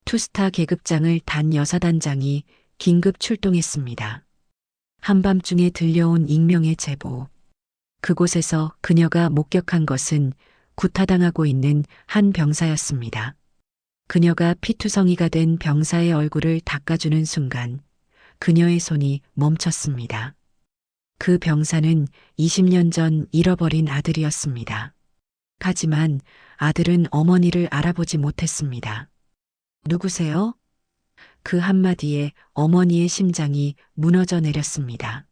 투스타 계급장을 단 여사단장이 긴급 출동했습니다. 한밤중에 들려온 익명의 제보. 그곳에서 그녀가 목격한 것은 구타당하고 있는 한 병사였습니다. 그녀가 피투성이가 된 병사의 얼굴을 닦아주는 순간 그녀의 손이 멈췄습니다. 그 병사는 20년 전 잃어버린 아들이었습니다. 하지만 아들은 어머니를 알아보지 못했습니다. 누구세요? 그 한마디에 어머니의 심장이 무너져 내렸습니다.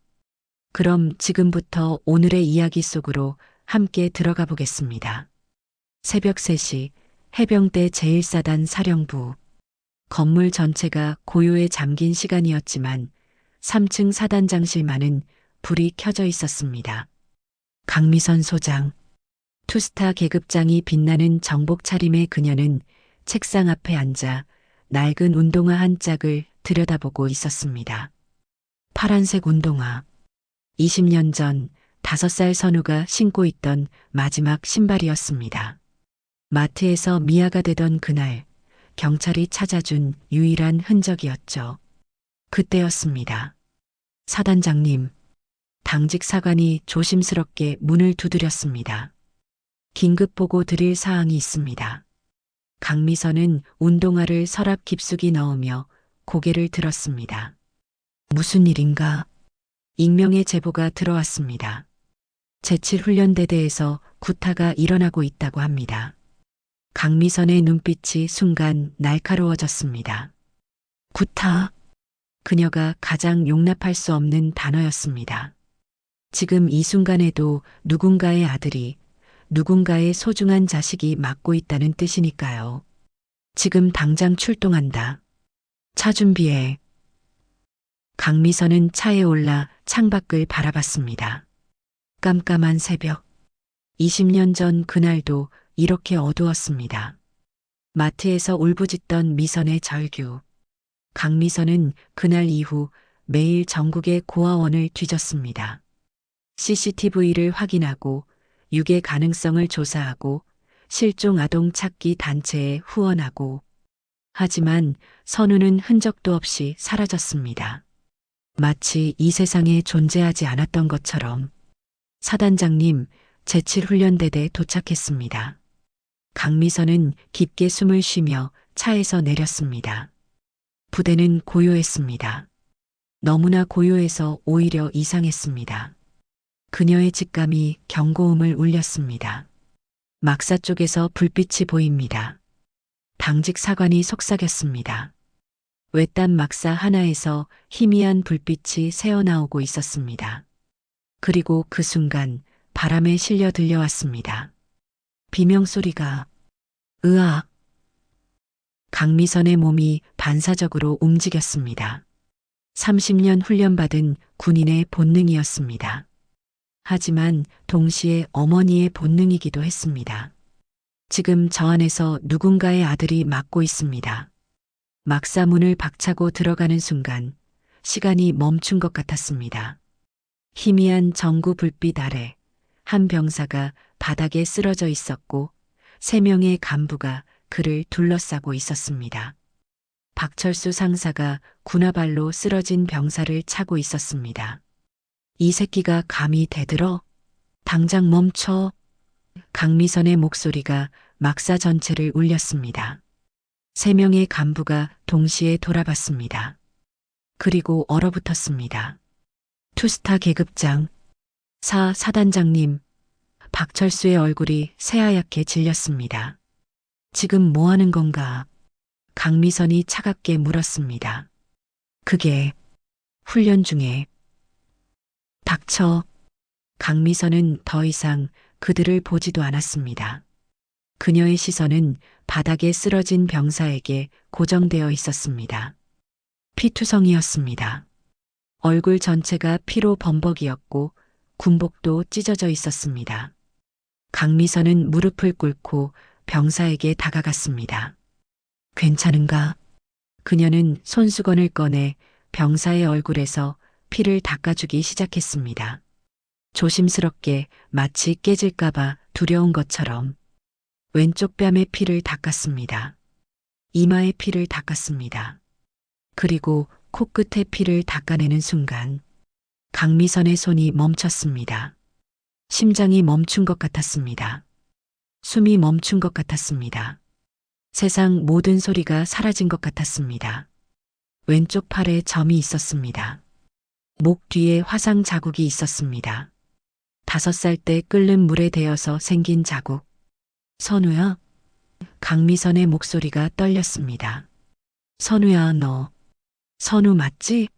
그럼 지금부터 오늘의 이야기 속으로 함께 들어가 보겠습니다. 새벽 3시 해병대 제1사단 사령부. 건물 전체가 고요에 잠긴 시간이었지만 3층 사단장실만은 불이 켜져 있었습니다. 강미선 소장. 투스타 계급장이 빛나는 정복 차림의 그녀는 책상 앞에 앉아 낡은 운동화 한 짝을 들여다보고 있었습니다. 파란색 운동화. 20년 전 5살 선우가 신고 있던 마지막 신발이었습니다. 마트에서 미아가 되던 그날 경찰이 찾아준 유일한 흔적이었죠. 그때였습니다. 사단장님. 당직 사관이 조심스럽게 문을 두드렸습니다. 긴급 보고 드릴 사항이 있습니다. 강미선은 운동화를 서랍 깊숙이 넣으며 고개를 들었습니다. 무슨 일인가? 익명의 제보가 들어왔습니다. 제7훈련대대에서 구타가 일어나고 있다고 합니다. 강미선의 눈빛이 순간 날카로워졌습니다. 구타. 그녀가 가장 용납할 수 없는 단어였습니다. 지금 이 순간에도 누군가의 아들이, 누군가의 소중한 자식이 맞고 있다는 뜻이니까요. 지금 당장 출동한다. 차 준비해. 강미선은 차에 올라 창밖을 바라봤습니다. 깜깜한 새벽. 20년 전 그날도 이렇게 어두웠습니다. 마트에서 울부짖던 미선의 절규. 강미선은 그날 이후 매일 전국의 고아원을 뒤졌습니다. CCTV를 확인하고 유괴 가능성을 조사하고 실종 아동 찾기 단체에 후원하고. 하지만 선우는 흔적도 없이 사라졌습니다. 마치 이 세상에 존재하지 않았던 것처럼. 사단장님, 제7훈련대대에 도착했습니다. 강미선은 깊게 숨을 쉬며 차에서 내렸습니다. 부대는 고요했습니다. 너무나 고요해서 오히려 이상했습니다. 그녀의 직감이 경고음을 울렸습니다. 막사 쪽에서 불빛이 보입니다. 당직 사관이 속삭였습니다. 외딴 막사 하나에서 희미한 불빛이 새어나오고 있었습니다. 그리고 그 순간 바람에 실려 들려왔습니다. 비명소리가. 으악. 강미선의 몸이 반사적으로 움직였습니다. 30년 훈련받은 군인의 본능이었습니다. 하지만 동시에 어머니의 본능이기도 했습니다. 지금 저 안에서 누군가의 아들이 맞고 있습니다. 막사 문을 박차고 들어가는 순간 시간이 멈춘 것 같았습니다. 희미한 전구 불빛 아래 한 병사가 바닥에 쓰러져 있었고 3명의 간부가 그를 둘러싸고 있었습니다. 박철수 상사가 군화발로 쓰러진 병사를 차고 있었습니다. 이 새끼가 감히 대들어? 당장 멈춰. 강미선의 목소리가 막사 전체를 울렸습니다. 3명의 간부가 동시에 돌아봤습니다. 그리고 얼어붙었습니다. 투스타 계급장. 사단장님. 박철수의 얼굴이 새하얗게 질렸습니다. 지금 뭐 하는 건가? 강미선이 차갑게 물었습니다. 그게 훈련 중에. 닥쳐. 강미선은 더 이상 그들을 보지도 않았습니다. 그녀의 시선은 바닥에 쓰러진 병사에게 고정되어 있었습니다. 피투성이었습니다. 얼굴 전체가 피로 범벅이었고 군복도 찢어져 있었습니다. 강미선은 무릎을 꿇고 병사에게 다가갔습니다. 괜찮은가? 그녀는 손수건을 꺼내 병사의 얼굴에서 피를 닦아주기 시작했습니다. 조심스럽게 마치 깨질까봐 두려운 것처럼 왼쪽 뺨에 피를 닦았습니다. 이마의 피를 닦았습니다. 그리고 코끝의 피를 닦아내는 순간 강미선의 손이 멈췄습니다. 심장이 멈춘 것 같았습니다. 숨이 멈춘 것 같았습니다. 세상 모든 소리가 사라진 것 같았습니다. 왼쪽 팔에 점이 있었습니다. 목 뒤에 화상 자국이 있었습니다. 5살 때 끓는 물에 데어서 생긴 자국. 선우야? 강미선의 목소리가 떨렸습니다. 선우야, 너. 선우 맞지?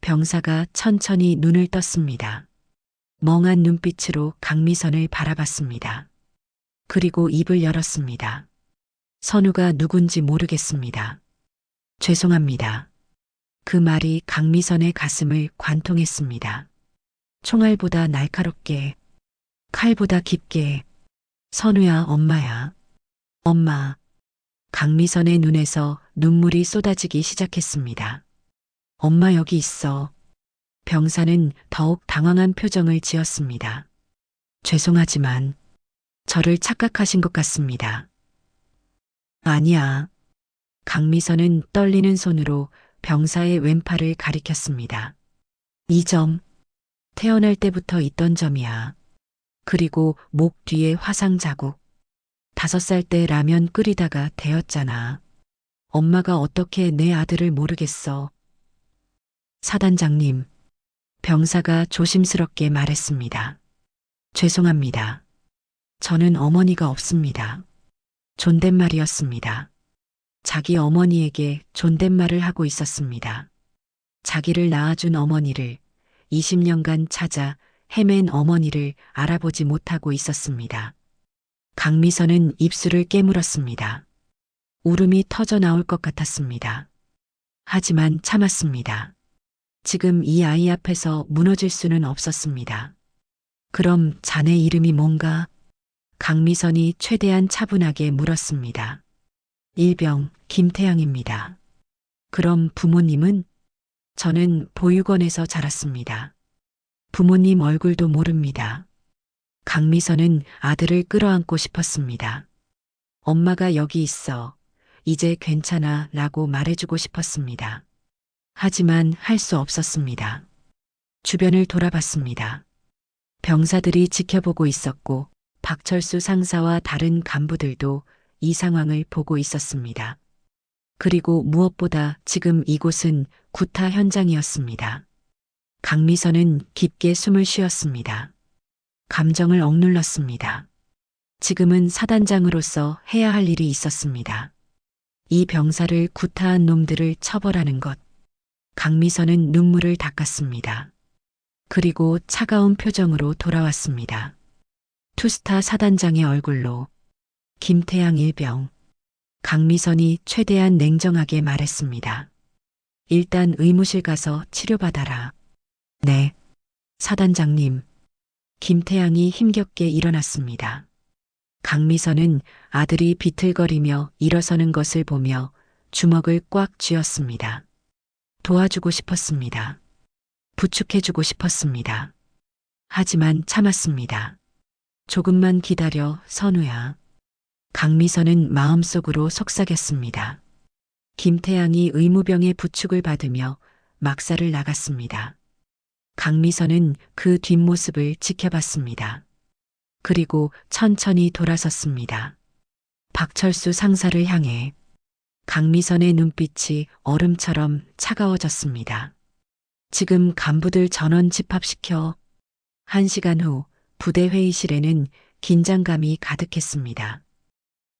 병사가 천천히 눈을 떴습니다. 멍한 눈빛으로 강미선을 바라봤습니다. 그리고 입을 열었습니다. 선우가 누군지 모르겠습니다. 죄송합니다. 그 말이 강미선의 가슴을 관통했습니다. 총알보다 날카롭게, 칼보다 깊게. 선우야, 엄마야. 엄마. 강미선의 눈에서 눈물이 쏟아지기 시작했습니다. 엄마 여기 있어. 병사는 더욱 당황한 표정을 지었습니다. 죄송하지만 저를 착각하신 것 같습니다. 아니야. 강미선은 떨리는 손으로 병사의 왼팔을 가리켰습니다. 이 점, 태어날 때부터 있던 점이야. 그리고 목 뒤에 화상 자국. 5살 때 라면 끓이다가 데였잖아. 엄마가 어떻게 내 아들을 모르겠어. 사단장님, 병사가 조심스럽게 말했습니다. 죄송합니다. 저는 어머니가 없습니다. 존댓말이었습니다. 자기 어머니에게 존댓말을 하고 있었습니다. 자기를 낳아준 어머니를 20년간 찾아 헤맨 어머니를 알아보지 못하고 있었습니다. 강미선은 입술을 깨물었습니다. 울음이 터져 나올 것 같았습니다. 하지만 참았습니다. 지금 이 아이 앞에서 무너질 수는 없었습니다. 그럼 자네 이름이 뭔가? 강미선이 최대한 차분하게 물었습니다. 일병 김태양입니다. 그럼 부모님은? 저는 보육원에서 자랐습니다. 부모님 얼굴도 모릅니다. 강미선은 아들을 끌어안고 싶었습니다. 엄마가 여기 있어. 이제 괜찮아 라고 말해주고 싶었습니다. 하지만 할 수 없었습니다. 주변을 돌아봤습니다. 병사들이 지켜보고 있었고 박철수 상사와 다른 간부들도 이 상황을 보고 있었습니다. 그리고 무엇보다 지금 이곳은 구타 현장이었습니다. 강미선은 깊게 숨을 쉬었습니다. 감정을 억눌렀습니다. 지금은 사단장으로서 해야 할 일이 있었습니다. 이 병사를 구타한 놈들을 처벌하는 것. 강미선은 눈물을 닦았습니다. 그리고 차가운 표정으로 돌아왔습니다. 투스타 사단장의 얼굴로. 김태양 일병. 강미선이 최대한 냉정하게 말했습니다. 일단 의무실 가서 치료받아라. 네. 사단장님. 김태양이 힘겹게 일어났습니다. 강미선은 아들이 비틀거리며 일어서는 것을 보며 주먹을 꽉 쥐었습니다. 도와주고 싶었습니다. 부축해주고 싶었습니다. 하지만 참았습니다. 조금만 기다려, 선우야. 강미선은 마음속으로 속삭였습니다. 김태양이 의무병의 부축을 받으며 막사를 나갔습니다. 강미선은 그 뒷모습을 지켜봤습니다. 그리고 천천히 돌아섰습니다. 박철수 상사를 향해. 강미선의 눈빛이 얼음처럼 차가워졌습니다. 지금 간부들 전원 집합시켜. 1시간 후 부대 회의실에는 긴장감이 가득했습니다.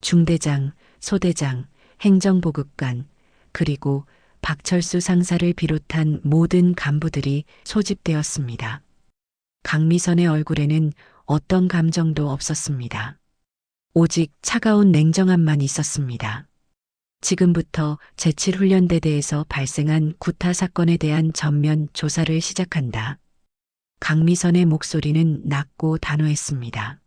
중대장, 소대장, 행정보급관, 그리고 박철수 상사를 비롯한 모든 간부들이 소집되었습니다. 강미선의 얼굴에는 어떤 감정도 없었습니다. 오직 차가운 냉정함만 있었습니다. 지금부터 제7훈련대대에서 발생한 구타 사건에 대한 전면 조사를 시작한다. 강미선의 목소리는 낮고 단호했습니다.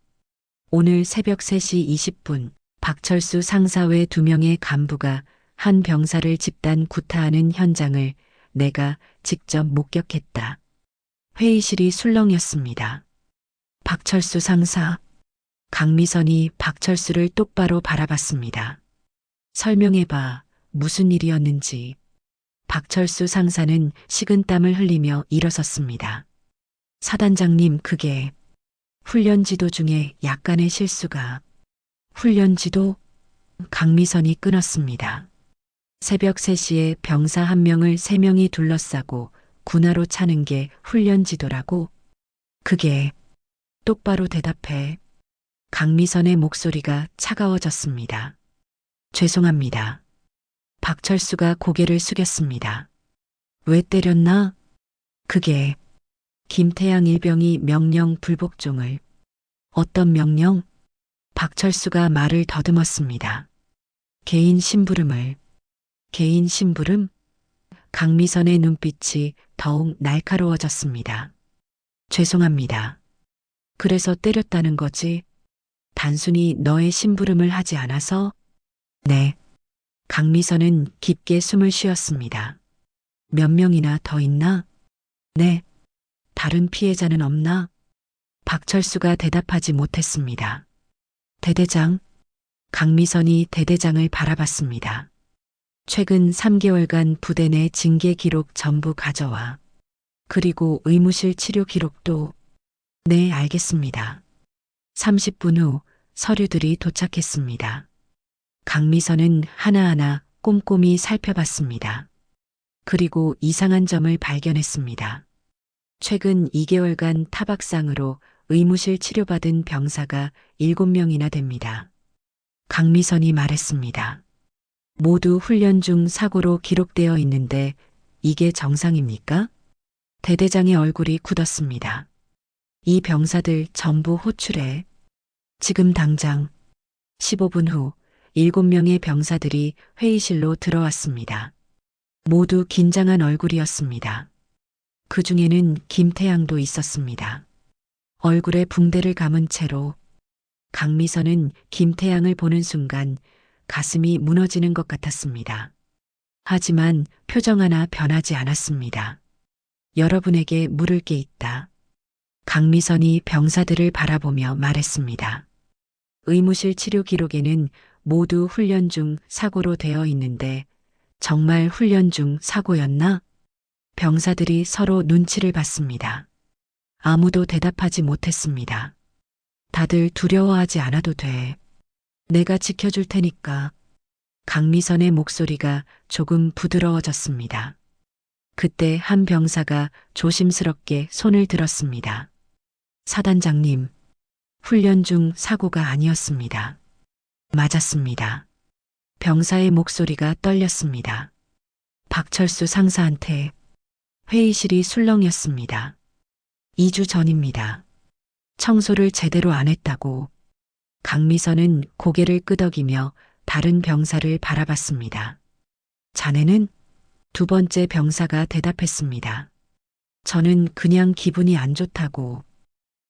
오늘 새벽 3시 20분 박철수 상사 외 2명의 간부가 한 병사를 집단 구타하는 현장을 내가 직접 목격했다. 회의실이 술렁였습니다. 박철수 상사. 강미선이 박철수를 똑바로 바라봤습니다. 설명해봐. 무슨 일이었는지. 박철수 상사는 식은땀을 흘리며 일어섰습니다. 사단장님, 그게 훈련 지도 중에 약간의 실수가. 훈련 지도? 강미선이 끊었습니다. 새벽 3시에 병사 1명을 3명이 둘러싸고 군화로 차는 게 훈련 지도라고? 그게. 똑바로 대답해. 강미선의 목소리가 차가워졌습니다. 죄송합니다. 박철수가 고개를 숙였습니다. 왜 때렸나? 그게. 김태양 일병이 명령 불복종을. 어떤 명령? 박철수가 말을 더듬었습니다. 개인 심부름을. 개인 심부름? 강미선의 눈빛이 더욱 날카로워졌습니다. 죄송합니다. 그래서 때렸다는 거지? 단순히 너의 심부름을 하지 않아서? 네. 강미선은 깊게 숨을 쉬었습니다. 몇 명이나 더 있나? 네. 다른 피해자는 없나? 박철수가 대답하지 못했습니다. 대대장. 강미선이 대대장을 바라봤습니다. 최근 3개월간 부대 내 징계 기록 전부 가져와. 그리고 의무실 치료 기록도. 네, 알겠습니다. 30분 후 서류들이 도착했습니다. 강미선은 하나하나 꼼꼼히 살펴봤습니다. 그리고 이상한 점을 발견했습니다. 최근 2개월간 타박상으로 의무실 치료받은 병사가 7명이나 됩니다. 강미선이 말했습니다. 모두 훈련 중 사고로 기록되어 있는데 이게 정상입니까? 대대장의 얼굴이 굳었습니다. 이 병사들 전부 호출해. 지금 당장. 15분 후 7명의 병사들이 회의실로 들어왔습니다. 모두 긴장한 얼굴이었습니다. 그 중에는 김태양도 있었습니다. 얼굴에 붕대를 감은 채로. 강미선은 김태양을 보는 순간 가슴이 무너지는 것 같았습니다. 하지만 표정 하나 변하지 않았습니다. 여러분에게 물을 게 있다. 강미선이 병사들을 바라보며 말했습니다. 의무실 치료 기록에는 모두 훈련 중 사고로 되어 있는데 정말 훈련 중 사고였나? 병사들이 서로 눈치를 봤습니다. 아무도 대답하지 못했습니다. 다들 두려워하지 않아도 돼. 내가 지켜줄 테니까. 강미선의 목소리가 조금 부드러워졌습니다. 그때 한 병사가 조심스럽게 손을 들었습니다. 사단장님, 훈련 중 사고가 아니었습니다. 맞았습니다. 병사의 목소리가 떨렸습니다. 박철수 상사한테. 회의실이 술렁였습니다. 2주 전입니다. 청소를 제대로 안 했다고. 강미선은 고개를 끄덕이며 다른 병사를 바라봤습니다. 자네는? 2번째 병사가 대답했습니다. 저는 그냥 기분이 안 좋다고.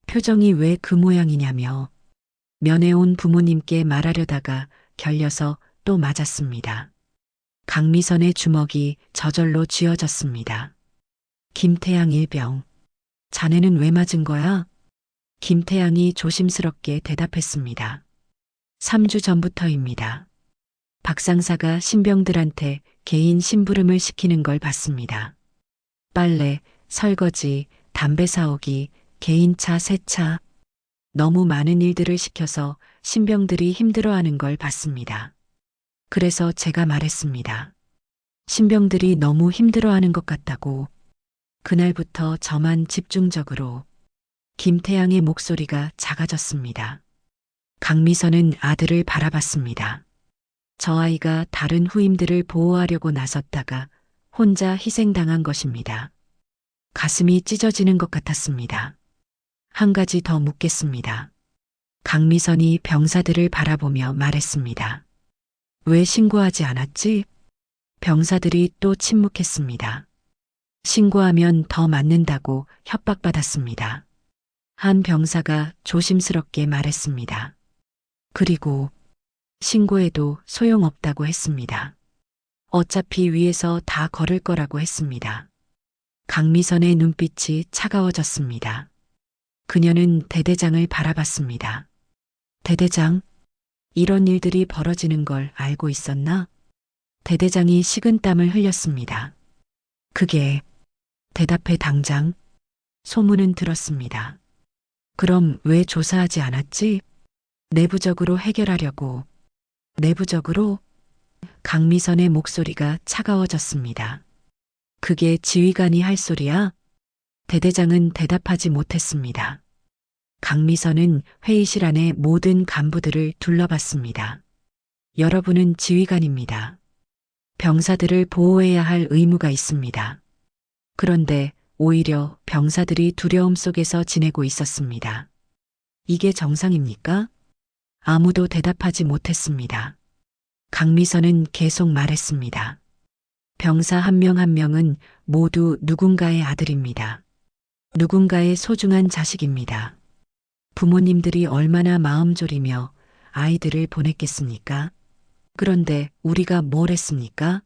표정이 왜 그 모양이냐며. 면회 온 부모님께 말하려다가 결려서 또 맞았습니다. 강미선의 주먹이 저절로 쥐어졌습니다. 김태양 일병. 자네는 왜 맞은 거야? 김태양이 조심스럽게 대답했습니다. 3주 전부터입니다. 박 상사가 신병들한테 개인 심부름을 시키는 걸 봤습니다. 빨래, 설거지, 담배 사오기, 개인차 세차. 너무 많은 일들을 시켜서 신병들이 힘들어하는 걸 봤습니다. 그래서 제가 말했습니다. 신병들이 너무 힘들어하는 것 같다고. 그날부터 저만 집중적으로. 김태양의 목소리가 작아졌습니다. 강미선은 아들을 바라봤습니다. 저 아이가 다른 후임들을 보호하려고 나섰다가 혼자 희생당한 것입니다. 가슴이 찢어지는 것 같았습니다. 한 가지 더 묻겠습니다. 강미선이 병사들을 바라보며 말했습니다. 왜 신고하지 않았지? 병사들이 또 침묵했습니다. 신고하면 더 맞는다고 협박받았습니다. 한 병사가 조심스럽게 말했습니다. 그리고 신고해도 소용없다고 했습니다. 어차피 위에서 다 걸을 거라고 했습니다. 강미선의 눈빛이 차가워졌습니다. 그녀는 대대장을 바라봤습니다. 대대장, 이런 일들이 벌어지는 걸 알고 있었나? 대대장이 식은땀을 흘렸습니다. 그게 대답해 당장. 소문은 들었습니다. 그럼 왜 조사하지 않았지? 내부적으로 해결하려고. 내부적으로? 강미선의 목소리가 차가워졌습니다. 그게 지휘관이 할 소리야? 대대장은 대답하지 못했습니다. 강미선은 회의실 안에 모든 간부들을 둘러봤습니다. 여러분은 지휘관입니다. 병사들을 보호해야 할 의무가 있습니다. 그런데 오히려 병사들이 두려움 속에서 지내고 있었습니다. 이게 정상입니까? 아무도 대답하지 못했습니다. 강미선은 계속 말했습니다. 병사 한 명 한 명은 모두 누군가의 아들입니다. 누군가의 소중한 자식입니다. 부모님들이 얼마나 마음 졸이며 아이들을 보냈겠습니까? 그런데 우리가 뭘 했습니까?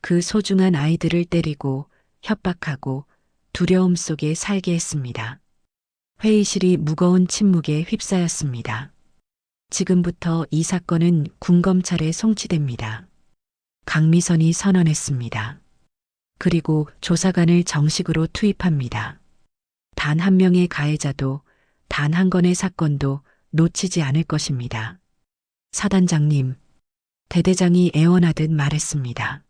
그 소중한 아이들을 때리고 협박하고 두려움 속에 살게 했습니다. 회의실이 무거운 침묵에 휩싸였습니다. 지금부터 이 사건은 군검찰에 송치됩니다. 강미선이 선언했습니다. 그리고 조사관을 정식으로 투입합니다. 단 한 명의 가해자도 단 한 건의 사건도 놓치지 않을 것입니다. 사단장님, 대대장이 애원하듯 말했습니다.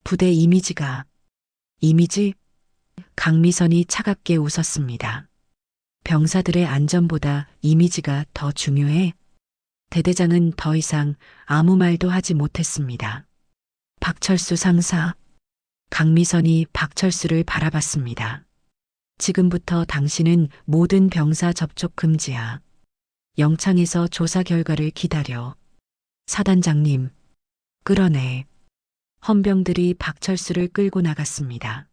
부대 이미지가. 이미지? 강미선이 차갑게 웃었습니다. 병사들의 안전보다 이미지가 더 중요해? 대대장은 더 이상 아무 말도 하지 못했습니다. 박철수 상사. 강미선이 박철수를 바라봤습니다. 지금부터 당신은 모든 병사 접촉 금지야. 영창에서 조사 결과를 기다려. 사단장님. 끌어내. 헌병들이 박철수를 끌고 나갔습니다.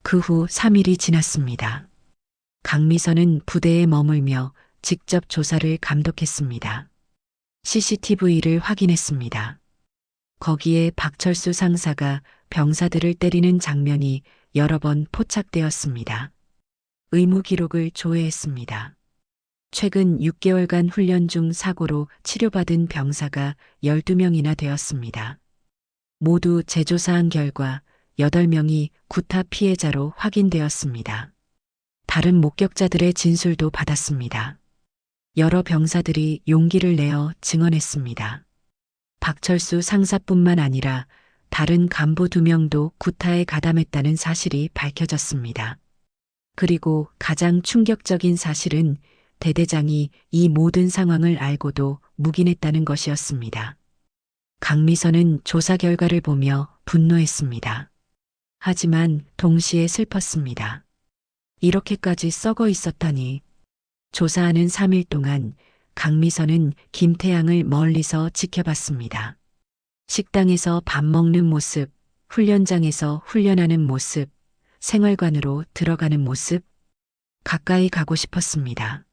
그 후 3일이 지났습니다. 강미선은 부대에 머물며 직접 조사를 감독했습니다. CCTV를 확인했습니다. 거기에 박철수 상사가 병사들을 때리는 장면이 여러 번 포착되었습니다. 의무 기록을 조회했습니다. 최근 6개월간 훈련 중 사고로 치료받은 병사가 12명이나 되었습니다. 모두 재조사한 결과 8명이 구타 피해자로 확인되었습니다. 다른 목격자들의 진술도 받았습니다. 여러 병사들이 용기를 내어 증언했습니다. 박철수 상사뿐만 아니라 다른 간부 2명도 구타에 가담했다는 사실이 밝혀졌습니다. 그리고 가장 충격적인 사실은 대대장이 이 모든 상황을 알고도 묵인했다는 것이었습니다. 강미선은 조사 결과를 보며 분노했습니다. 하지만 동시에 슬펐습니다. 이렇게까지 썩어 있었다니. 조사하는 3일 동안 강미선은 김태양을 멀리서 지켜봤습니다. 식당에서 밥 먹는 모습, 훈련장에서 훈련하는 모습, 생활관으로 들어가는 모습. 가까이 가고 싶었습니다.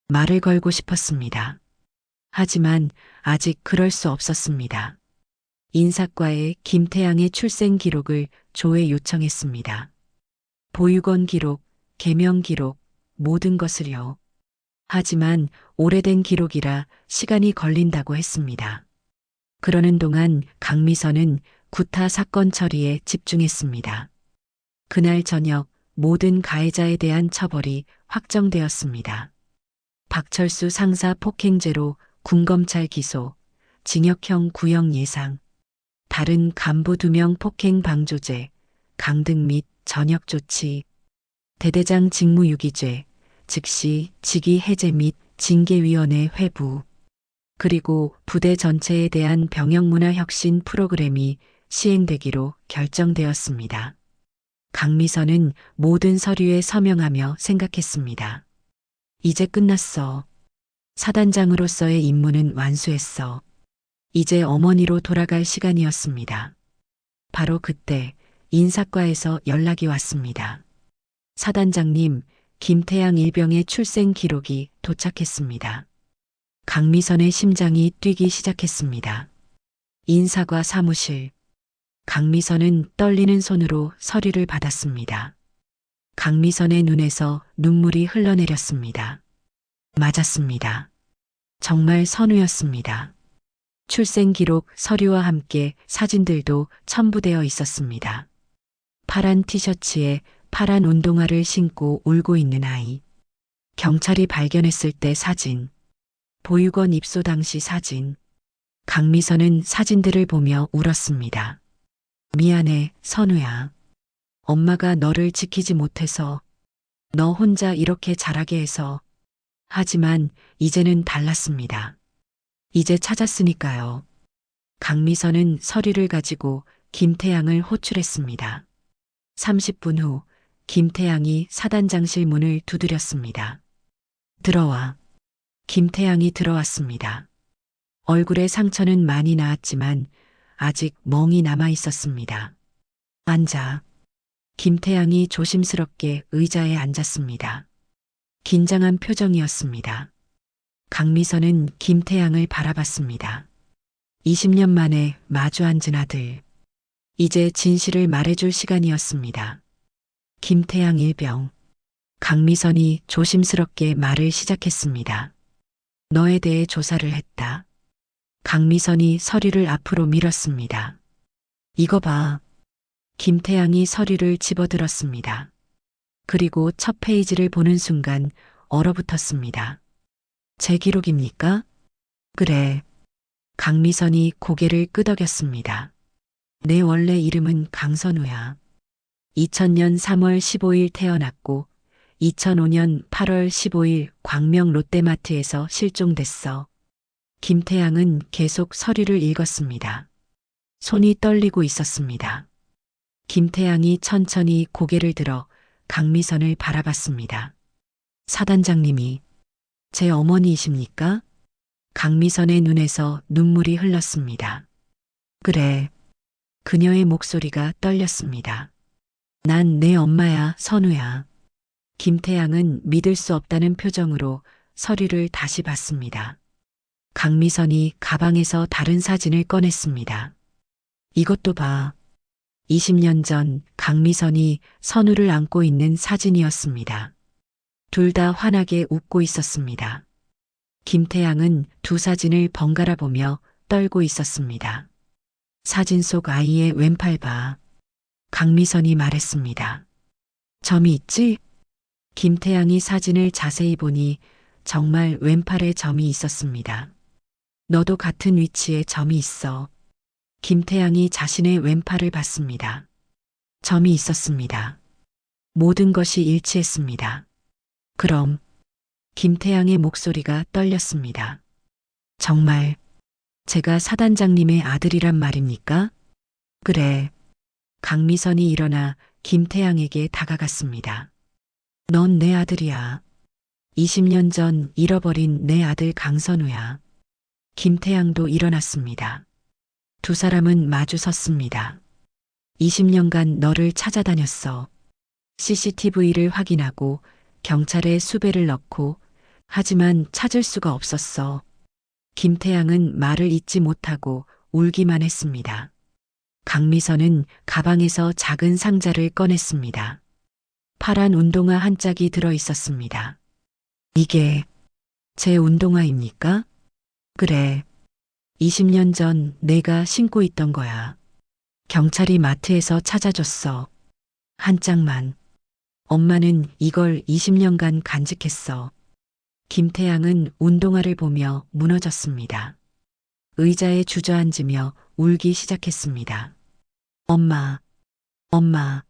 말을 걸고 싶었습니다. 하지만 아직 그럴 수 없었습니다. 인사과에 김태양의 출생 기록을 조회 요청했습니다. 보육원 기록, 개명 기록, 모든 것을요. 하지만 오래된 기록이라 시간이 걸린다고 했습니다. 그러는 동안 강미선은 구타 사건 처리에 집중했습니다. 그날 저녁 모든 가해자에 대한 처벌이 확정되었습니다. 박철수 상사 폭행죄로 군검찰 기소, 징역형 구형 예상, 다른 간부 2명 폭행 방조죄, 강등 및 전역 조치, 대대장 직무유기죄, 즉시 직위 해제 및 징계위원회 회부, 그리고 부대 전체에 대한 병영문화 혁신 프로그램이 시행되기로 결정되었습니다. 강미선은 모든 서류에 서명하며 생각했습니다. 이제 끝났어. 사단장으로서의 임무는 완수했어. 이제 어머니로 돌아갈 시간이었습니다. 바로 그때 인사과에서 연락이 왔습니다. 사단장님, 김태양 일병의 출생 기록이 도착했습니다. 강미선의 심장이 뛰기 시작했습니다. 인사과 사무실. 강미선은 떨리는 손으로 서류를 받았습니다. 강미선의 눈에서 눈물이 흘러내렸습니다. 맞았습니다. 정말 선우였습니다. 출생 기록, 서류와 함께 사진들도 첨부되어 있었습니다. 파란 티셔츠에 파란 운동화를 신고 울고 있는 아이. 경찰이 발견했을 때 사진. 보육원 입소 당시 사진. 강미선은 사진들을 보며 울었습니다. 미안해, 선우야. 엄마가 너를 지키지 못해서, 너 혼자 이렇게 자라게 해서. 하지만 이제는 달랐습니다. 이제 찾았으니까요. 강미선은 서류를 가지고 김태양을 호출했습니다. 30분 후 김태양이 사단장실 문을 두드렸습니다. 들어와. 김태양이 들어왔습니다. 얼굴에 상처는 많이 나았지만 아직 멍이 남아 있었습니다. 앉아. 김태양이 조심스럽게 의자에 앉았습니다. 긴장한 표정이었습니다. 강미선은 김태양을 바라봤습니다. 20년 만에 마주 앉은 아들. 이제 진실을 말해줄 시간이었습니다. 김태양 일병. 강미선이 조심스럽게 말을 시작했습니다. 너에 대해 조사를 했다. 강미선이 서류를 앞으로 밀었습니다. 이거 봐. 김태양이 서류를 집어들었습니다. 그리고 첫 페이지를 보는 순간 얼어붙었습니다. 제 기록입니까? 그래. 강미선이 고개를 끄덕였습니다. 내 원래 이름은 강선우야. 2000년 3월 15일 태어났고 2005년 8월 15일 광명 롯데마트에서 실종됐어. 김태양은 계속 서류를 읽었습니다. 손이 떨리고 있었습니다. 김태양이 천천히 고개를 들어 강미선을 바라봤습니다. 사단장님이 제 어머니이십니까? 강미선의 눈에서 눈물이 흘렀습니다. 그래. 그녀의 목소리가 떨렸습니다. 난 내 엄마야, 선우야. 김태양은 믿을 수 없다는 표정으로 서류를 다시 봤습니다. 강미선이 가방에서 다른 사진을 꺼냈습니다. 이것도 봐. 20년 전 강미선이 선우를 안고 있는 사진이었습니다. 둘 다 환하게 웃고 있었습니다. 김태양은 두 사진을 번갈아 보며 떨고 있었습니다. 사진 속 아이의 왼팔 봐. 강미선이 말했습니다. 점이 있지? 김태양이 사진을 자세히 보니 정말 왼팔에 점이 있었습니다. 너도 같은 위치에 점이 있어. 김태양이 자신의 왼팔을 봤습니다. 점이 있었습니다. 모든 것이 일치했습니다. 그럼 김태양의 목소리가 떨렸습니다. 정말 제가 사단장님의 아들이란 말입니까? 그래. 강미선이 일어나 김태양에게 다가갔습니다. 넌 내 아들이야. 20년 전 잃어버린 내 아들 강선우야. 김태양도 일어났습니다. 두 사람은 마주 섰습니다. 20년간 너를 찾아다녔어. CCTV를 확인하고 경찰에 수배를 넣고 하지만 찾을 수가 없었어. 김태양은 말을 잇지 못하고 울기만 했습니다. 강미선은 가방에서 작은 상자를 꺼냈습니다. 파란 운동화 한 짝이 들어 있었습니다. 이게 제 운동화입니까? 그래. 20년 전 내가 신고 있던 거야. 경찰이 마트에서 찾아줬어. 한 짝만. 엄마는 이걸 20년간 간직했어. 김태양은 운동화를 보며 무너졌습니다. 의자에 주저앉으며 울기 시작했습니다. 엄마, 엄마.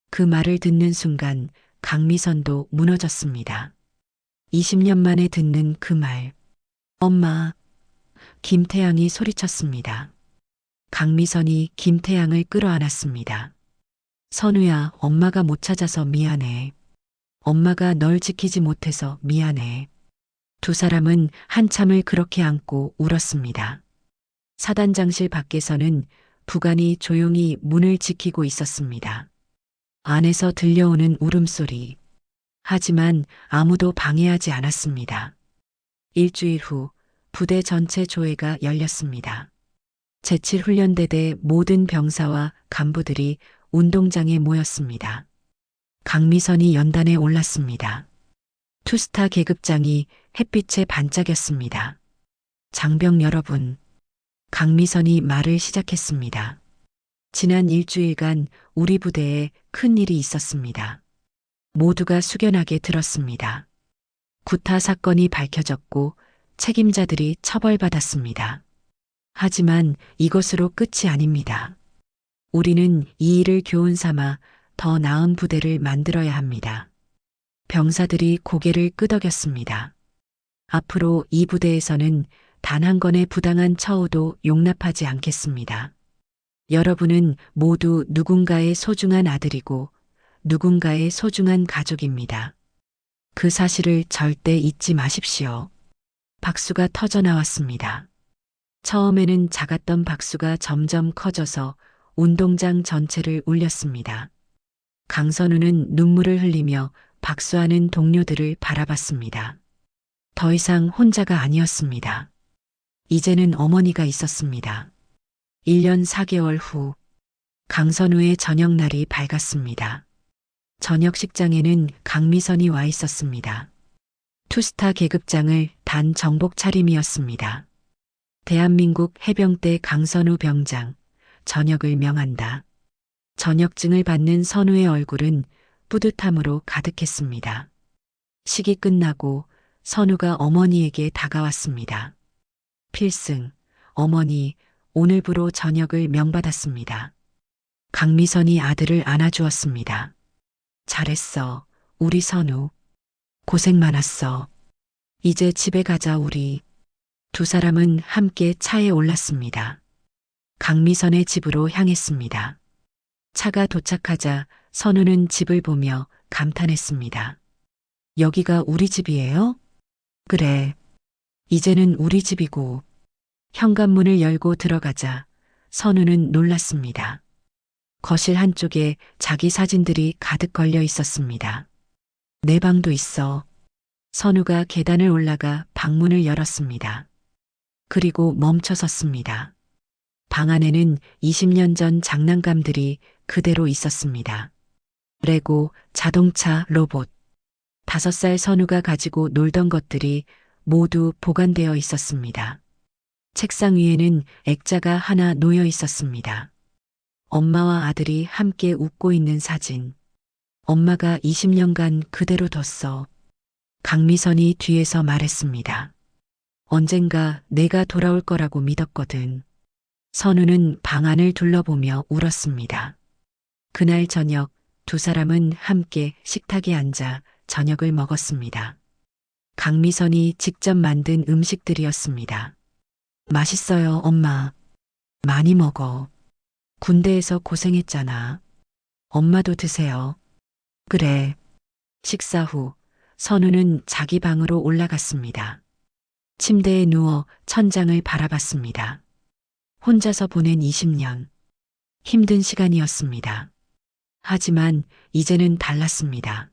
그 말을 듣는 순간 강미선도 무너졌습니다. 20년 만에 듣는 그 말. 엄마. 김태양이 소리쳤습니다. 강미선이 김태양을 끌어안았습니다. 선우야, 엄마가 못 찾아서 미안해. 엄마가 널 지키지 못해서 미안해. 두 사람은 한참을 그렇게 안고 울었습니다. 사단장실 밖에서는 부관이 조용히 문을 지키고 있었습니다. 안에서 들려오는 울음소리. 하지만 아무도 방해하지 않았습니다. 일주일 후 부대 전체 조회가 열렸습니다. 제7훈련대대 모든 병사와 간부들이 운동장에 모였습니다. 강미선이 연단에 올랐습니다. 투스타 계급장이 햇빛에 반짝였습니다. 장병 여러분, 강미선이 말을 시작했습니다. 지난 일주일간 우리 부대에 큰 일이 있었습니다. 모두가 숙연하게 들었습니다. 구타 사건이 밝혀졌고 책임자들이 처벌받았습니다. 하지만 이것으로 끝이 아닙니다. 우리는 이 일을 교훈 삼아 더 나은 부대를 만들어야 합니다. 병사들이 고개를 끄덕였습니다. 앞으로 이 부대에서는 단 한 건의 부당한 처우도 용납하지 않겠습니다. 여러분은 모두 누군가의 소중한 아들이고 누군가의 소중한 가족입니다. 그 사실을 절대 잊지 마십시오. 박수가 터져 나왔습니다. 처음에는 작았던 박수가 점점 커져서 운동장 전체를 울렸습니다. 강선우는 눈물을 흘리며 박수하는 동료들을 바라봤습니다. 더 이상 혼자가 아니었습니다. 이제는 어머니가 있었습니다. 1년 4개월 후 강선우의 저녁날이 밝았습니다. 저녁 식장에는 강미선이 와 있었습니다. 투스타 계급장을 단 정복 차림이었습니다. 대한민국 해병대 강선우 병장, 전역을 명한다. 전역증을 받는 선우의 얼굴은 뿌듯함으로 가득했습니다. 식이 끝나고 선우가 어머니에게 다가왔습니다. 필승, 어머니, 오늘부로 전역을 명받았습니다. 강미선이 아들을 안아주었습니다. 잘했어, 우리 선우. 고생 많았어. 이제 집에 가자 우리. 두 사람은 함께 차에 올랐습니다. 강미선의 집으로 향했습니다. 차가 도착하자 선우는 집을 보며 감탄했습니다. 여기가 우리 집이에요? 그래. 이제는 우리 집이고. 현관문을 열고 들어가자 선우는 놀랐습니다. 거실 한쪽에 자기 사진들이 가득 걸려 있었습니다. 내 방도 있어. 선우가 계단을 올라가 방문을 열었습니다. 그리고 멈춰 섰습니다. 방 안에는 20년 전 장난감들이 그대로 있었습니다. 레고, 자동차, 로봇. 5살 선우가 가지고 놀던 것들이 모두 보관되어 있었습니다. 책상 위에는 액자가 하나 놓여 있었습니다. 엄마와 아들이 함께 웃고 있는 사진. 엄마가 20년간 그대로 뒀어. 강미선이 뒤에서 말했습니다. 언젠가 내가 돌아올 거라고 믿었거든. 선우는 방 안을 둘러보며 울었습니다. 그날 저녁 두 사람은 함께 식탁에 앉아 저녁을 먹었습니다. 강미선이 직접 만든 음식들이었습니다. 맛있어요, 엄마. 많이 먹어. 군대에서 고생했잖아. 엄마도 드세요. 그래. 식사 후 선우는 자기 방으로 올라갔습니다. 침대에 누워 천장을 바라봤습니다. 혼자서 보낸 20년. 힘든 시간이었습니다. 하지만 이제는 달랐습니다.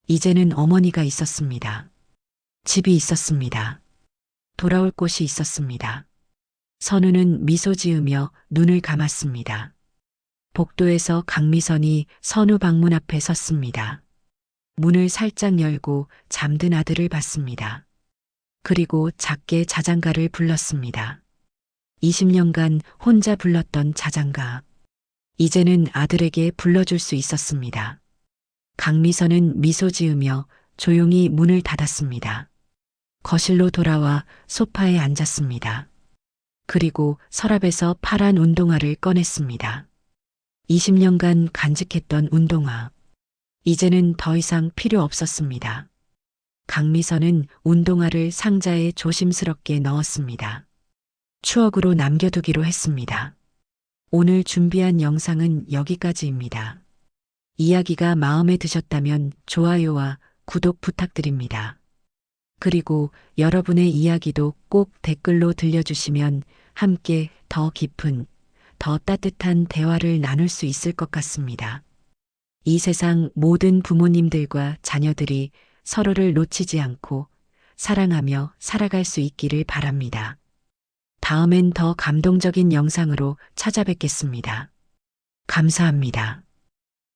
이제는 어머니가 있었습니다. 집이 있었습니다. 돌아올 곳이 있었습니다. 선우는 미소 지으며 눈을 감았습니다. 복도에서 강미선이 선우 방문 앞에 섰습니다. 문을 살짝 열고 잠든 아들을 봤습니다. 그리고 작게 자장가를 불렀습니다. 20년간 혼자 불렀던 자장가. 이제는 아들에게 불러줄 수 있었습니다. 강미선은 미소 지으며 조용히 문을 닫았습니다. 거실로 돌아와 소파에 앉았습니다. 그리고 서랍에서 파란 운동화를 꺼냈습니다. 20년간 간직했던 운동화. 이제는 더 이상 필요 없었습니다. 강미선은 운동화를 상자에 조심스럽게 넣었습니다. 추억으로 남겨두기로 했습니다. 오늘 준비한 영상은 여기까지입니다. 이야기가 마음에 드셨다면 좋아요와 구독 부탁드립니다. 그리고 여러분의 이야기도 꼭 댓글로 들려주시면 함께 더 깊은, 더 따뜻한 대화를 나눌 수 있을 것 같습니다. 이 세상 모든 부모님들과 자녀들이 서로를 놓치지 않고 사랑하며 살아갈 수 있기를 바랍니다. 다음엔 더 감동적인 영상으로 찾아뵙겠습니다. 감사합니다.